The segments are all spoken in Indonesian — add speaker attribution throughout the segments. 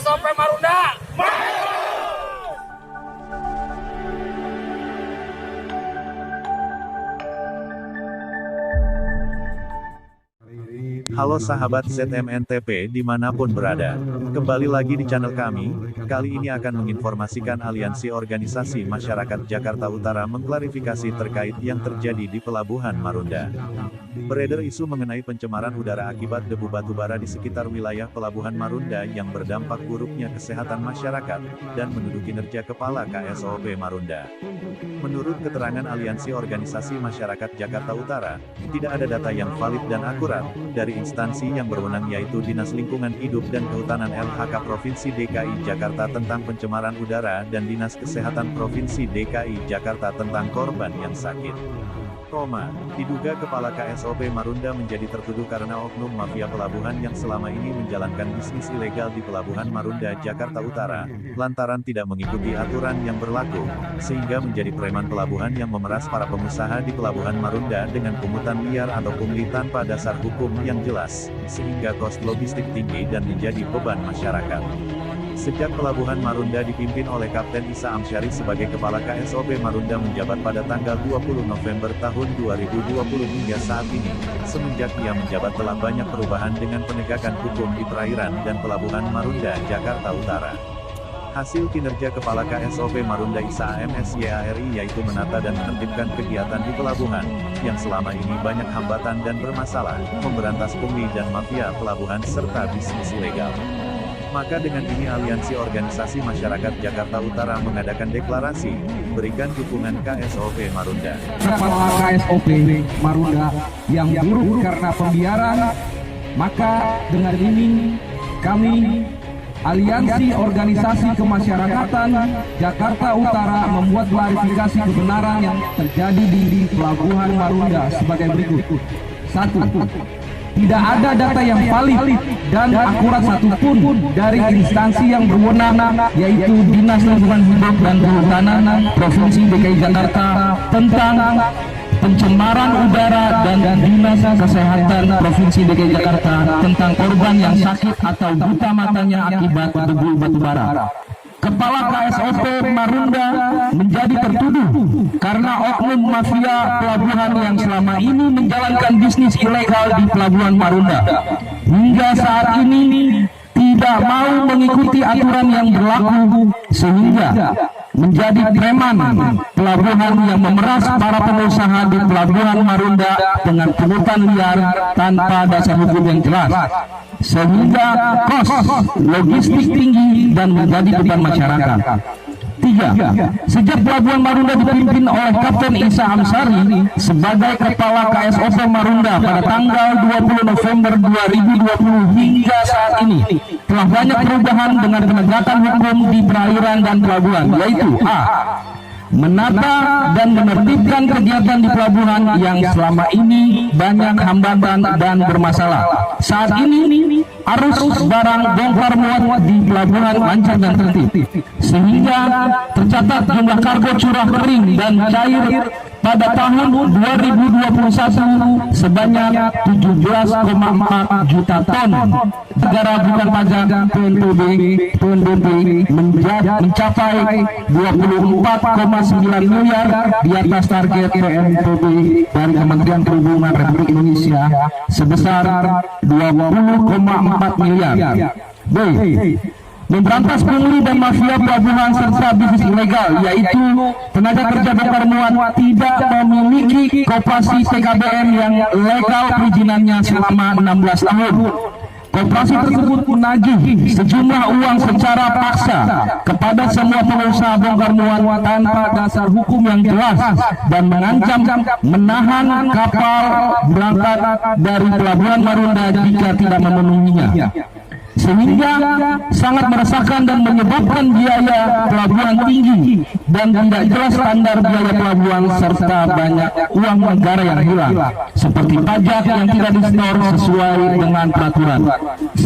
Speaker 1: KSOP Marunda.
Speaker 2: Halo sahabat ZMNTP dimanapun berada. Kembali lagi di channel kami, kali ini akan menginformasikan Aliansi Organisasi Masyarakat Jakarta Utara mengklarifikasi terkait yang terjadi di Pelabuhan Marunda. Beredar isu mengenai pencemaran udara akibat debu batubara di sekitar wilayah Pelabuhan Marunda yang berdampak buruknya kesehatan masyarakat, dan menuduh kinerja Kepala KSOP Marunda. Menurut keterangan Aliansi Organisasi Masyarakat Jakarta Utara, tidak ada data yang valid dan akurat dari instansi yang berwenang yaitu Dinas Lingkungan Hidup dan Kehutanan LHK Provinsi DKI Jakarta tentang pencemaran udara dan Dinas Kesehatan Provinsi DKI Jakarta tentang korban yang sakit. Diduga Kepala KSOP Marunda menjadi tertuduh karena oknum mafia pelabuhan yang selama ini menjalankan bisnis ilegal di Pelabuhan Marunda, Jakarta Utara, lantaran tidak mengikuti aturan yang berlaku, sehingga menjadi preman pelabuhan yang memeras para pengusaha di Pelabuhan Marunda dengan pungutan liar atau pungli tanpa dasar hukum yang jelas, sehingga kos logistik tinggi dan menjadi beban masyarakat. Sejak Pelabuhan Marunda dipimpin oleh Kapten Isa Amsyari sebagai Kepala KSOP Marunda menjabat pada tanggal 20 November tahun 2020 hingga saat ini, semenjak ia menjabat telah banyak perubahan dengan penegakan hukum di perairan dan Pelabuhan Marunda, Jakarta Utara. Hasil kinerja Kepala KSOP Marunda Isa AMSYARI yaitu menata dan menertibkan kegiatan di pelabuhan, yang selama ini banyak hambatan dan bermasalah, memberantas pungli dan mafia pelabuhan serta bisnis ilegal. Maka dengan ini Aliansi Organisasi Masyarakat Jakarta Utara mengadakan deklarasi, berikan dukungan KSOP Marunda.
Speaker 3: Kepala KSOP Marunda yang buruk karena pembiaran, maka dengan ini kami Aliansi Organisasi Kemasyarakatan Jakarta Utara membuat klarifikasi kebenaran yang terjadi di Pelabuhan Marunda sebagai berikut. 1. Tidak ada data yang valid dan akurat satupun dari instansi yang berwenang, yaitu Dinas Lingkungan Hidup dan Kehutanan Provinsi DKI Jakarta tentang pencemaran udara dan Dinas Kesehatan Provinsi DKI Jakarta tentang korban yang sakit atau buta matanya akibat debu batubara. Kepala KSOP Marunda menjadi tertuduh karena oknum mafia pelabuhan yang selama ini menjalankan bisnis ilegal di Pelabuhan Marunda. Hingga saat ini tidak mau mengikuti aturan yang berlaku, sehingga menjadi preman pelabuhan yang memeras para pengusaha di Pelabuhan Marunda dengan pungutan liar tanpa dasar hukum yang jelas, sehingga kos logistik tinggi dan menjadi beban masyarakat. 3. Sejak Pelabuhan Marunda dipimpin oleh Kapten Isa Amsyari sebagai Kepala KSOP Marunda pada tanggal 20 November 2020 hingga saat ini, telah banyak perubahan dengan penegakan hukum di perairan dan pelabuhan, yaitu A. Menata dan menertibkan kegiatan di pelabuhan yang selama ini banyak hambatan dan bermasalah. Saat ini arus barang bongkar muat di pelabuhan lancar dan tertib, sehingga tercatat jumlah kargo curah kering dan cair pada tahun 2021 sebanyak 17,4 juta ton. Negara bukan pajak PNBP mencapai 24,9 miliar di atas target PNBP dari Kementerian Perhubungan Republik Indonesia sebesar 20,4 miliar. B. Memberantas pungli dan mafia pelabuhan serta bisnis ilegal, yaitu tenaga kerja bongkar muat tidak memiliki koperasi TKBM yang legal perizinannya selama 16 tahun. Koperasi tersebut menagih sejumlah uang secara paksa kepada semua pengusaha bongkar muat tanpa dasar hukum yang jelas dan mengancam menahan kapal berangkat dari Pelabuhan Marunda jika tidak memenuhinya, sehingga sangat meresahkan dan menyebabkan biaya pelabuhan tinggi dan tidak jelas standar biaya pelabuhan serta banyak uang negara yang hilang seperti pajak yang tidak disetor sesuai dengan peraturan. C.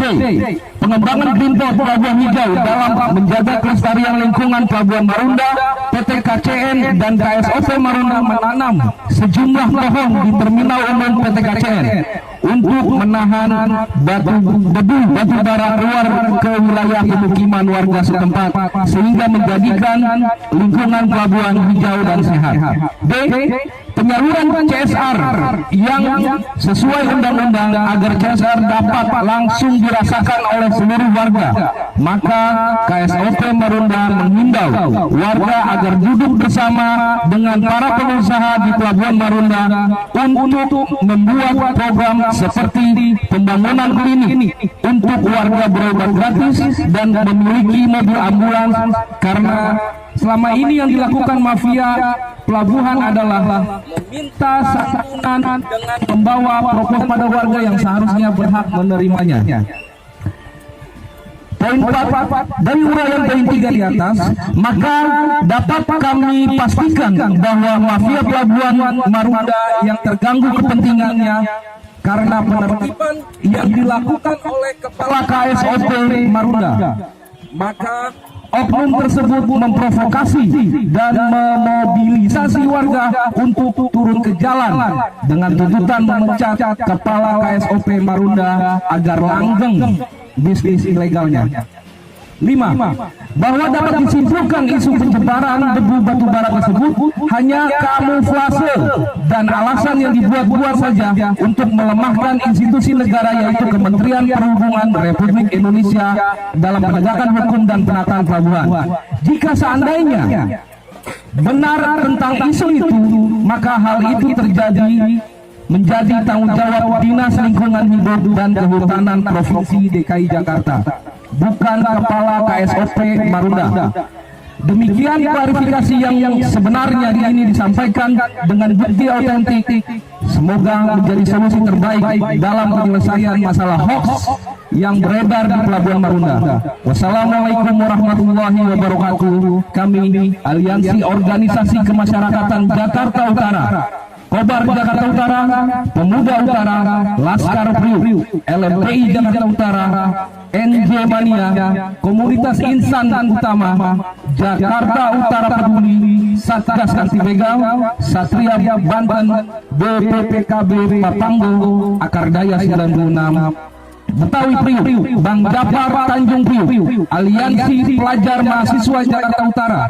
Speaker 3: Pengembangan green port pelabuhan hijau dalam menjaga kelestarian lingkungan Pelabuhan Marunda. PT KCN dan KSOP Marunda menanam sejumlah pohon di terminal umum PT KCN untuk menahan debu batubara keluar ke wilayah pemukiman warga setempat sehingga menjadikan lingkungan pelabuhan hijau dan sehat. B. Penyaluran CSR yang sesuai undang-undang agar CSR dapat langsung dirasakan oleh seluruh warga. Maka KSOP Marunda menghimbau warga agar duduk bersama dengan para pengusaha di Pelabuhan Marunda untuk membuat program seperti pembangunan klinik untuk warga berobat gratis dan memiliki mobil ambulans, karena selama ini yang dilakukan mafia pelabuhan adalah meminta santunan dengan membawa proposal pada warga yang seharusnya berhak menerimanya. Poin 4 dari uraian poin 3 di atas, maka dapat kami pastikan bahwa mafia pelabuhan Marunda yang terganggu kepentingannya karena penertiban yang dilakukan oleh Kepala KSOP Marunda. Maka oknum tersebut memprovokasi dan memobilisasi warga untuk turun ke jalan dengan tuntutan memecat Kepala KSOP Marunda agar langgeng bisnis ilegalnya. 5. Bahwa dapat disimpulkan isu penyebaran debu batubara tersebut hanya kamuflase dan alasan yang dibuat-buat saja untuk melemahkan institusi negara, yaitu Kementerian Perhubungan Republik Indonesia dalam penegakan hukum dan penataan pelabuhan. Jika seandainya benar tentang isu itu, maka hal itu terjadi menjadi tanggung jawab Dinas Lingkungan Hidup dan Kehutanan Provinsi DKI Jakarta, bukan Kepala KSOP Marunda. Demikian klarifikasi yang sebenarnya ini disampaikan dengan bukti otentik. Semoga menjadi solusi terbaik dalam penyelesaian masalah hoax yang beredar di Pelabuhan Marunda. Wassalamualaikum warahmatullahi wabarakatuh. Kami Aliansi Organisasi Kemasyarakatan Jakarta Utara, Kobar Jakarta Utara, Pemuda Utara, Laskar Priuk, LMPI Jakarta Utara, NJ Mania, Komunitas Insan Utama, Jakarta Utara Peduli, Satgas Anti Begal, Satria Banten, BPPKB Papanggo, Akardaya 96, Betawi Priuk, Bang Japar Tanjung Priuk, Aliansi Pelajar Mahasiswa Jakarta Utara,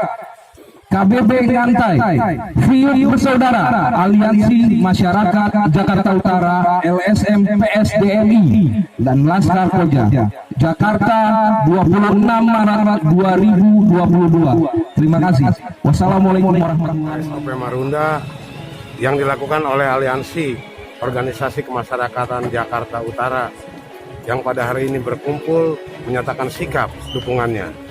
Speaker 3: KBB Ngantai, Priuk Bersaudara, Aliansi Masyarakat Jakarta Utara, LSM PSDMI, dan Laskar Koja, Jakarta 26 Maret 2022. Terima kasih. Wassalamualaikum warahmatullahi wabarakatuh.
Speaker 1: KSOP Marunda yang dilakukan oleh Aliansi Organisasi Kemasyarakatan Jakarta Utara yang pada hari ini berkumpul menyatakan sikap dukungannya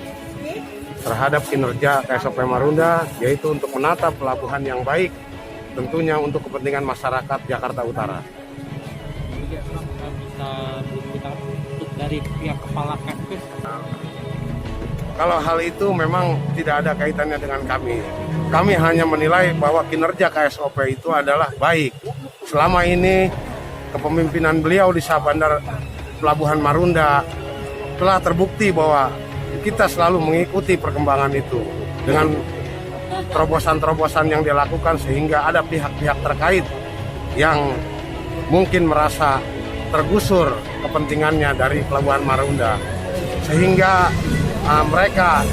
Speaker 1: terhadap kinerja KSOP Marunda, yaitu untuk menata pelabuhan yang baik, tentunya untuk kepentingan masyarakat Jakarta Utara.
Speaker 4: Bisa untuk dari pihak kepala KSOP?
Speaker 1: Kalau hal itu memang tidak ada kaitannya dengan kami. Kami hanya menilai bahwa kinerja KSOP itu adalah baik. Selama ini kepemimpinan beliau di Sabandar Pelabuhan Marunda telah terbukti bahwa kita selalu mengikuti perkembangan itu dengan terobosan-terobosan yang dilakukan, sehingga ada pihak-pihak terkait yang mungkin merasa tergusur kepentingannya dari Pelabuhan Marunda, sehingga mereka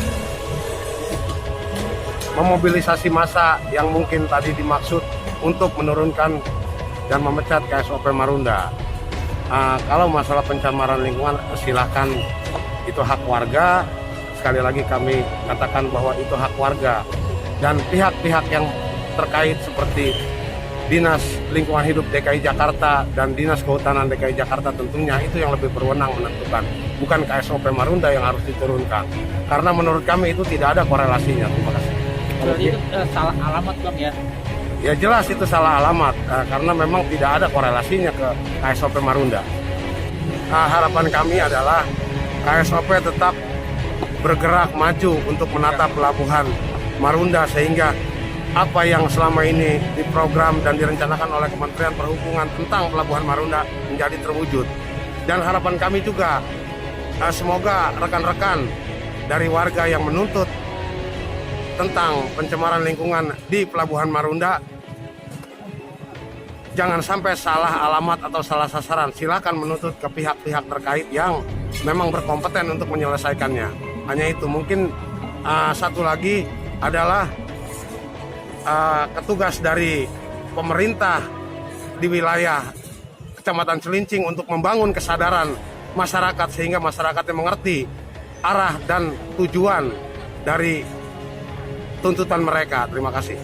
Speaker 1: memobilisasi massa yang mungkin tadi dimaksud untuk menurunkan dan memecat KSOP Marunda. Kalau masalah pencemaran lingkungan, silahkan, itu hak warga. Sekali lagi kami katakan bahwa itu hak warga, dan pihak-pihak yang terkait seperti Dinas Lingkungan Hidup DKI Jakarta dan Dinas Kehutanan DKI Jakarta tentunya itu yang lebih berwenang menentukan, bukan KSOP Marunda yang harus diturunkan, karena menurut kami itu tidak ada korelasinya. Terima kasih.
Speaker 4: Berarti itu salah alamat Bang ya?
Speaker 1: Ya jelas itu salah alamat, karena memang tidak ada korelasinya ke KSOP Marunda. Harapan kami adalah KSOP tetap bergerak maju untuk menata Pelabuhan Marunda, sehingga apa yang selama ini diprogram dan direncanakan oleh Kementerian Perhubungan tentang Pelabuhan Marunda menjadi terwujud. Dan harapan kami juga semoga rekan-rekan dari warga yang menuntut tentang pencemaran lingkungan di Pelabuhan Marunda jangan sampai salah alamat atau salah sasaran. Silakan menuntut ke pihak-pihak terkait yang memang berkompeten untuk menyelesaikannya. Hanya itu. Mungkin satu lagi adalah petugas dari pemerintah di wilayah Kecamatan Cilincing untuk membangun kesadaran masyarakat sehingga masyarakatnya mengerti arah dan tujuan dari tuntutan mereka. Terima kasih.